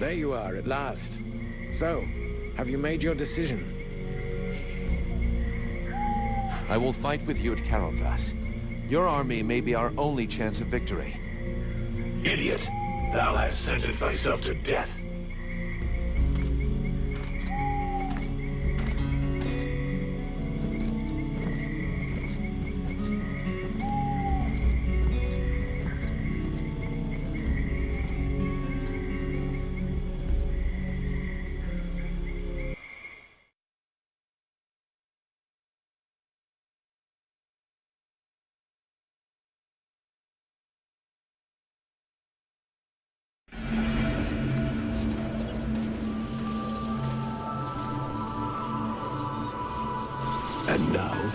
There you are, at last. So, have you made your decision? I will fight with you at Caravas. Your army may be our only chance of victory. Idiot! Thou hast sentenced thyself to death. And now?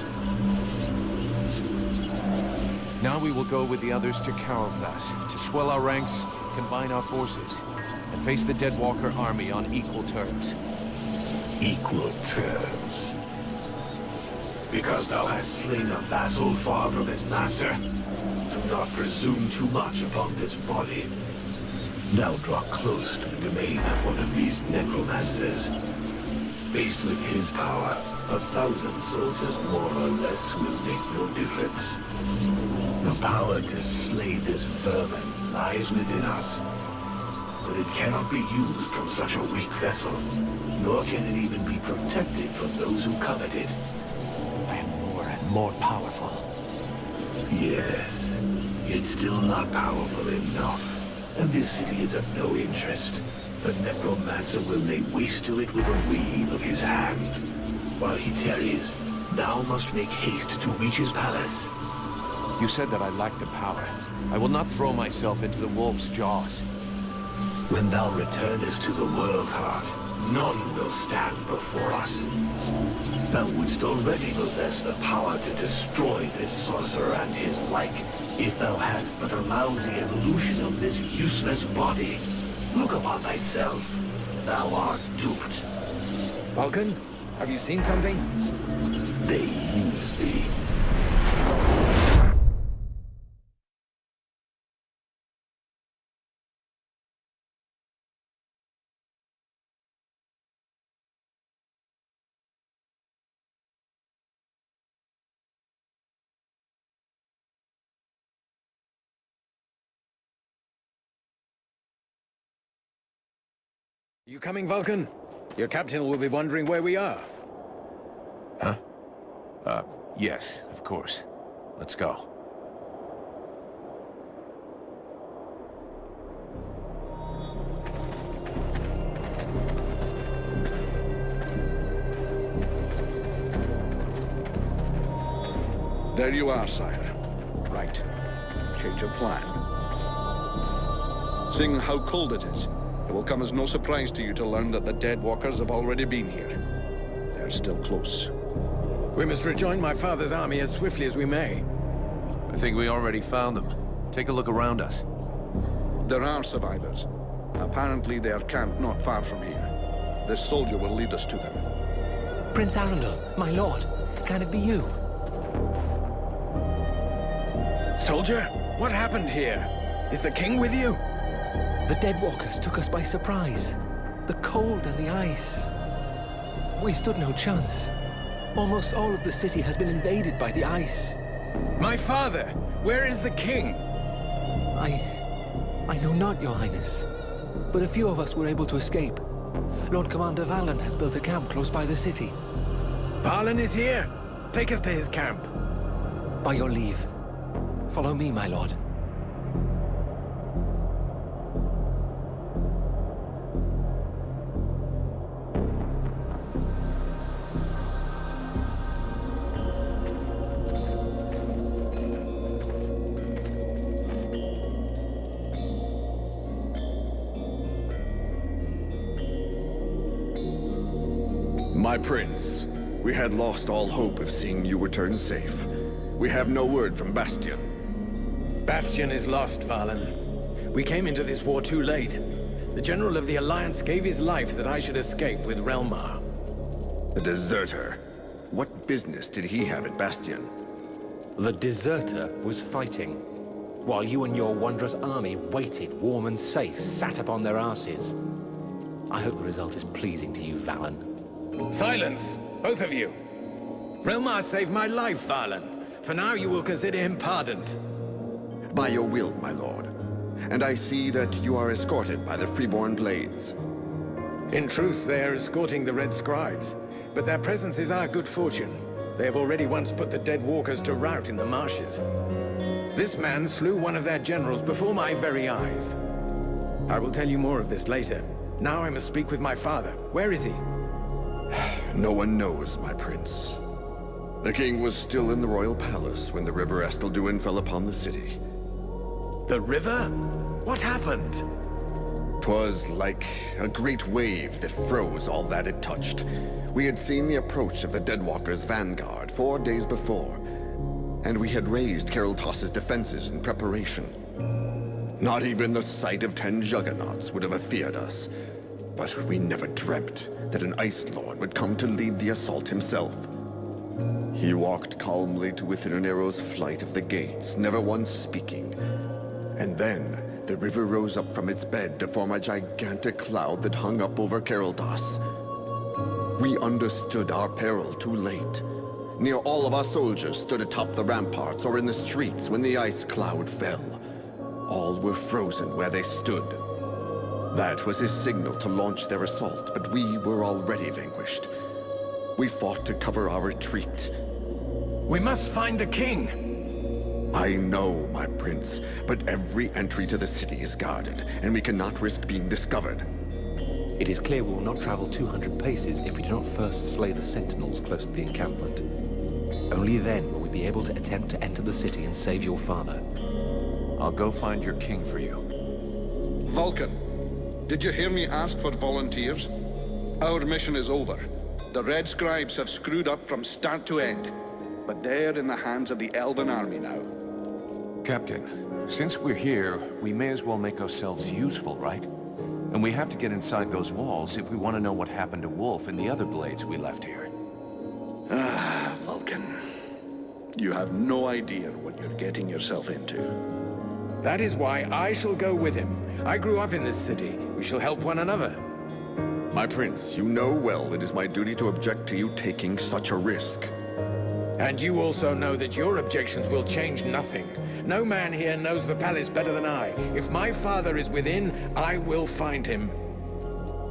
Now we will go with the others to Caravas, to swell our ranks, combine our forces, and face the Deadwalker army on equal terms. Equal terms? Because thou hast slain a vassal far from his master? Do not presume too much upon this body. Now draw close to the domain of one of these necromancers. Faced with his power, 1,000 soldiers more or less will make no difference. The power to slay this vermin lies within us. But it cannot be used from such a weak vessel, nor can it even be protected from those who covet it. I am more and more powerful. Yes, it's still not powerful enough. And this city is of no interest. The necromancer will lay waste to it with a wave of his hand. While he tarries, thou must make haste to reach his palace. You said that I lacked the power. I will not throw myself into the wolf's jaws. When thou returnest to the world heart, none will stand before us. Thou wouldst already possess the power to destroy this sorcerer and his like, if thou hadst but allowed the evolution of this useless body. Look upon thyself. Thou art duped. Vulcan, have you seen something? They use thee. You coming, Vulcan? Your captain will be wondering where we are. Huh? Yes, of course. Let's go. There you are, sire. Right. Change of plan. Seeing how cold it is, it will come as no surprise to you to learn that the Deadwalkers have already been here. They're still close. We must rejoin my father's army as swiftly as we may. I think we already found them. Take a look around us. There are survivors. Apparently they are camped not far from here. This soldier will lead us to them. Prince Arundel, my lord, can it be you? Soldier, what happened here? Is the king with you? The Deadwalkers took us by surprise. The cold and the ice. We stood no chance. Almost all of the city has been invaded by the ice. My father! Where is the king? I know not, Your Highness. But a few of us were able to escape. Lord Commander Valen has built a camp close by the city. Valen is here! Take us to his camp. By your leave. Follow me, my lord. My prince, we had lost all hope of seeing you return safe. We have no word from Bastion. Bastion is lost, Valen. We came into this war too late. The General of the Alliance gave his life that I should escape with Relmar. The deserter. What business did he have at Bastion? The deserter was fighting, while you and your wondrous army waited warm and safe, sat upon their asses. I hope the result is pleasing to you, Valen. Silence, both of you. Relmar saved my life, Valen. For now, you will consider him pardoned. By your will, my lord. And I see that you are escorted by the freeborn blades. In truth, they are escorting the Red Scribes, but their presence is our good fortune. They have already once put the Dead Walkers to rout in the marshes. This man slew one of their generals before my very eyes. I will tell you more of this later. Now I must speak with my father. Where is he? No one knows, my prince. The king was still in the royal palace when the river Estelduin fell upon the city. The river? What happened? 'Twas like a great wave that froze all that it touched. We had seen the approach of the Deadwalkers' vanguard 4 days before, and we had raised Keraltos' defenses in preparation. Not even the sight of 10 juggernauts would have feared us, but we never dreamt that an Ice Lord would come to lead the assault himself. He walked calmly to within an arrow's flight of the gates, never once speaking. And then, the river rose up from its bed to form a gigantic cloud that hung up over Keraltos. We understood our peril too late. Near all of our soldiers stood atop the ramparts or in the streets when the ice cloud fell. All were frozen where they stood. That was his signal to launch their assault, but we were already vanquished. We fought to cover our retreat. We must find the king! I know, my prince, but every entry to the city is guarded, and we cannot risk being discovered. It is clear we will not travel 200 paces if we do not first slay the sentinels close to the encampment. Only then will we be able to attempt to enter the city and save your father. I'll go find your king for you. Vulcan, did you hear me ask for volunteers? Our mission is over. The Red Scribes have screwed up from start to end, but they're in the hands of the Elven army now. Captain, since we're here, we may as well make ourselves useful, right? And we have to get inside those walls if we want to know what happened to Wolf and the other blades we left here. Ah, Vulcan. You have no idea what you're getting yourself into. That is why I shall go with him. I grew up in this city. We shall help one another. My prince, you know well it is my duty to object to you taking such a risk. And you also know that your objections will change nothing. No man here knows the palace better than I. If my father is within, I will find him.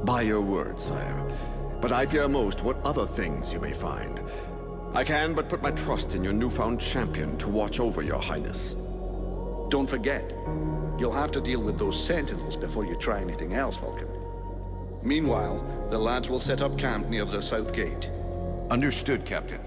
By your word, sire. But I fear most what other things you may find. I can but put my trust in your newfound champion to watch over your highness. Don't forget, you'll have to deal with those sentinels before you try anything else, Vulcan. Meanwhile, the lads will set up camp near the south gate. Understood, Captain.